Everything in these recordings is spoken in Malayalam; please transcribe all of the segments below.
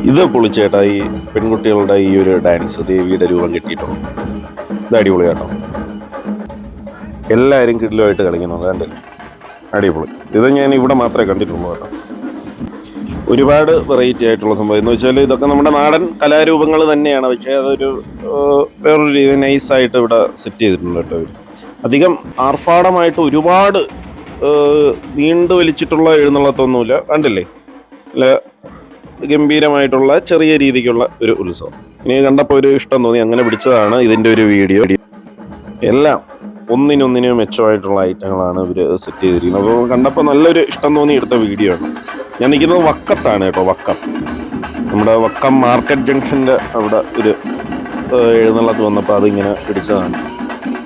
ഇത് പൊളിച്ചേട്ടാ, ഈ പെൺകുട്ടികളുടെ ഈ ഒരു ഡാൻസ് ദേവിയുടെ രൂപം കിട്ടിയിട്ടുള്ളൂ. ഇത് അടിപൊളി കേട്ടോ. എല്ലാവരും കിടിലുമായിട്ട് കളിക്കുന്നുണ്ട്, കണ്ടില്ല? അടിപൊളി. ഇത് ഞാൻ ഇവിടെ മാത്രമേ കണ്ടിട്ടുള്ളൂ കേട്ടോ. ഒരുപാട് വെറൈറ്റി ആയിട്ടുള്ള സംഭവം എന്ന് വെച്ചാൽ ഇതൊക്കെ നമ്മുടെ നാടൻ കലാരൂപങ്ങൾ തന്നെയാണ്. പക്ഷേ അതൊരു വേറൊരു രീതി നൈസായിട്ട് ഇവിടെ സെറ്റ് ചെയ്തിട്ടുണ്ട് കേട്ടോ. അധികം ആർഭാടമായിട്ട് ഒരുപാട് നീണ്ടു വലിച്ചിട്ടുള്ള എഴുന്നള്ളത്തൊന്നുമില്ല, കണ്ടില്ലേ? അല്ല, ഗംഭീരമായിട്ടുള്ള ചെറിയ രീതിക്കുള്ള ഒരു ഉത്സവം. ഇനി കണ്ടപ്പോൾ ഒരു ഇഷ്ടം തോന്നി, അങ്ങനെ പിടിച്ചതാണ് ഇതിൻ്റെ ഒരു വീഡിയോ. എല്ലാം ഒന്നിനൊന്നിനും മെച്ചമായിട്ടുള്ള ഐറ്റങ്ങളാണ് ഇവർ സെറ്റ് ചെയ്തിരിക്കുന്നത്. അപ്പോൾ കണ്ടപ്പോൾ നല്ലൊരു ഇഷ്ടം തോന്നി എടുത്ത വീഡിയോ ആണ്. ഞാൻ നിൽക്കുന്നത് വക്കത്താണ് കേട്ടോ. വക്കം, നമ്മുടെ വക്കം മാർക്കറ്റ് ജംഗ്ഷൻ്റെ അവിടെ ഒരു എഴുന്നള്ളത്ത് വന്നപ്പോൾ അതിങ്ങനെ പിടിച്ചതാണ്.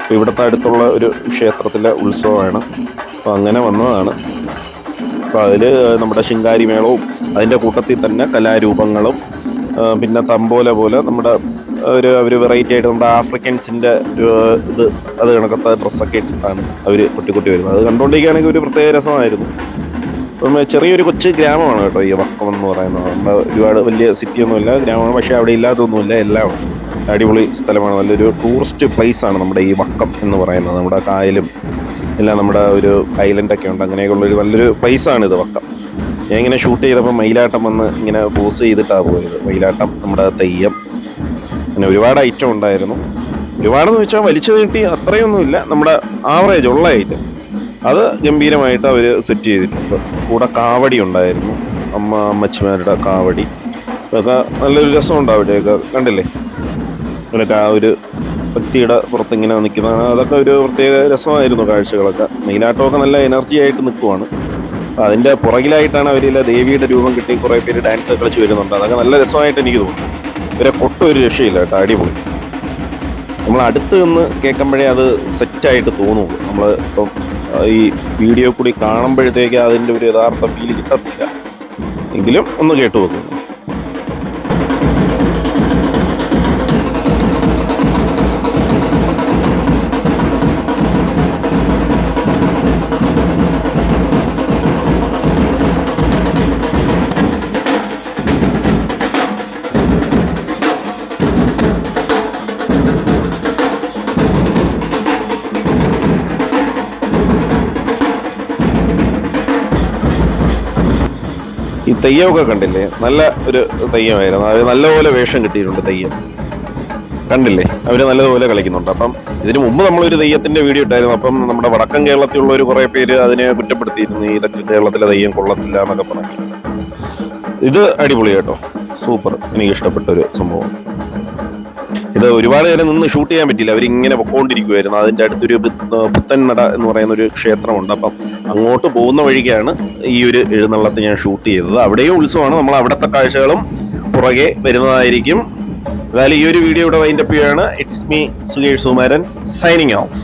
അപ്പോൾ ഇവിടുത്തെ അടുത്തുള്ള ഒരു ക്ഷേത്രത്തിലെ ഉത്സവമാണ്. അപ്പോൾ അങ്ങനെ വന്നതാണ്. അപ്പോൾ അതിൽ നമ്മുടെ ശിങ്കാരി മേളവും അതിൻ്റെ കൂട്ടത്തിൽ തന്നെ കലാരൂപങ്ങളും പിന്നെ തമ്പോല പോലെ നമ്മുടെ അവർ വെറൈറ്റി ആയിട്ട് നമ്മുടെ ആഫ്രിക്കൻസിൻ്റെ ഇത് അത് കണക്കത്തെ ഡ്രസ്സൊക്കെ ഇട്ടിട്ടാണ് അവർ കുട്ടി വരുന്നത്. അത് കണ്ടുകൊണ്ടിരിക്കുകയാണെങ്കിൽ ഒരു പ്രത്യേക രസമായിരുന്നു. അപ്പം ചെറിയൊരു കൊച്ചു ഗ്രാമമാണ് കേട്ടോ ഈ വക്കം എന്ന് പറയുന്നത്. നമ്മുടെ ഒരുപാട് വലിയ സിറ്റിയൊന്നുമില്ല, ഗ്രാമമാണ്. പക്ഷേ അവിടെ ഇല്ലാതൊന്നുമില്ല, എല്ലാം അടിപൊളി സ്ഥലമാണ്. നല്ലൊരു ടൂറിസ്റ്റ് പ്ലേസാണ് നമ്മുടെ ഈ വക്കം എന്ന് പറയുന്നത്. നമ്മുടെ കായലും എല്ലാം നമ്മുടെ ഒരു ഐലൻഡൊക്കെ ഉണ്ട്, അങ്ങനെയൊക്കെയുള്ളൊരു നല്ലൊരു പ്ലേസാണിത് വക്കം. ഞാൻ ഇങ്ങനെ ഷൂട്ട് ചെയ്തപ്പോൾ മയിലാട്ടം വന്ന് ഇങ്ങനെ പോസ് ചെയ്തിട്ടാണ് പോയത്. മയിലാട്ടം, നമ്മുടെ തെയ്യം, അങ്ങനെ ഒരുപാട് ഐറ്റം ഉണ്ടായിരുന്നു. ഒരുപാടെന്ന് വെച്ചാൽ വലിച്ചു നീട്ടി അത്രയൊന്നുമില്ല, നമ്മുടെ ആവറേജ് ഉള്ള ഐറ്റം അത് ഗംഭീരമായിട്ട് അവർ സെറ്റ് ചെയ്തിട്ടുണ്ട്. കൂടെ കാവടി ഉണ്ടായിരുന്നു, അമ്മച്ചിമാരുടെ കാവടി. അതൊക്കെ നല്ലൊരു രസമുണ്ട് അവിടെയൊക്കെ, കണ്ടില്ലേ? അങ്ങനെയൊക്കെ ആ ഒരു വ്യക്തിയുടെ പുറത്തിങ്ങനെ നിൽക്കുന്നതാണ്. അതൊക്കെ ഒരു പ്രത്യേക രസമായിരുന്നു കാഴ്ചകളൊക്കെ. മെയിനായിട്ടൊക്കെ നല്ല എനർജി ആയിട്ട് നിൽക്കുവാണ്. അതിൻ്റെ പുറകിലായിട്ടാണ് അവരില്ല ദേവിയുടെ രൂപം കിട്ടി കുറേ പേര് ഡാൻസ് കളിച്ച് വരുന്നുണ്ട്. അതൊക്കെ നല്ല രസമായിട്ട് എനിക്ക് തോന്നുന്നു. ഇവരെ കൊട്ടൊരു രക്ഷയില്ല കേട്ടോ, അടിപൊളി. നമ്മൾ അടുത്ത് നിന്ന് കേൾക്കുമ്പോഴേ അത് സെറ്റായിട്ട് തോന്നുള്ളൂ. നമ്മൾ ഇപ്പം ഈ വീഡിയോ കൂടി കാണുമ്പോഴത്തേക്ക് അതിൻ്റെ ഒരു യഥാർത്ഥ ഫീൽ കിട്ടത്തില്ല. എങ്കിലും ഒന്ന് കേട്ടു നോക്കുന്നു. ഈ തെയ്യമൊക്കെ കണ്ടില്ലേ? നല്ല ഒരു തെയ്യമായിരുന്നു. അത് നല്ലപോലെ വേഷം കിട്ടിയിട്ടുണ്ട് തെയ്യം, കണ്ടില്ലേ? അവർ നല്ലതുപോലെ കളിക്കുന്നുണ്ട്. അപ്പം ഇതിനു മുമ്പ് നമ്മളൊരു തെയ്യത്തിൻ്റെ വീഡിയോ ഇട്ടായിരുന്നു. അപ്പം നമ്മുടെ വടക്കൻ കേരളത്തിലുള്ള ഒരു കുറേ പേര് അതിനെ കുറ്റപ്പെടുത്തിയിരുന്നു, ഇതൊക്കെ കേരളത്തിലെ തെയ്യം കൊള്ളത്തില്ല എന്നൊക്കെ പറഞ്ഞു. ഇത് അടിപൊളി കേട്ടോ, സൂപ്പർ. എനിക്ക് ഇഷ്ടപ്പെട്ട ഒരു സംഭവം. ഇത് ഒരുപാട് നേരം നിന്ന് ഷൂട്ട് ചെയ്യാൻ പറ്റിയില്ല, അവരിങ്ങനെ പൊക്കോണ്ടിരിക്കുമായിരുന്നു. അതിൻ്റെ അടുത്തൊരു പുത്തൻ നട എന്ന് പറയുന്ന ഒരു ക്ഷേത്രമുണ്ട്. അപ്പം അങ്ങോട്ട് പോകുന്ന വഴിക്കാണ് ഈ ഒരു എഴുന്നള്ളത്ത് ഞാൻ ഷൂട്ട് ചെയ്തത്. അവിടെയും ഉത്സവമാണ്. നമ്മൾ അവിടുത്തെ കാഴ്ചകളും പുറകെ വരുന്നതായിരിക്കും. എന്നാലും ഈ ഒരു വീഡിയോ ഇവിടെ വൈൻഡപ്പ് ചെയ്യുകയാണ്. It's me Sukesh Sumaran, signing off.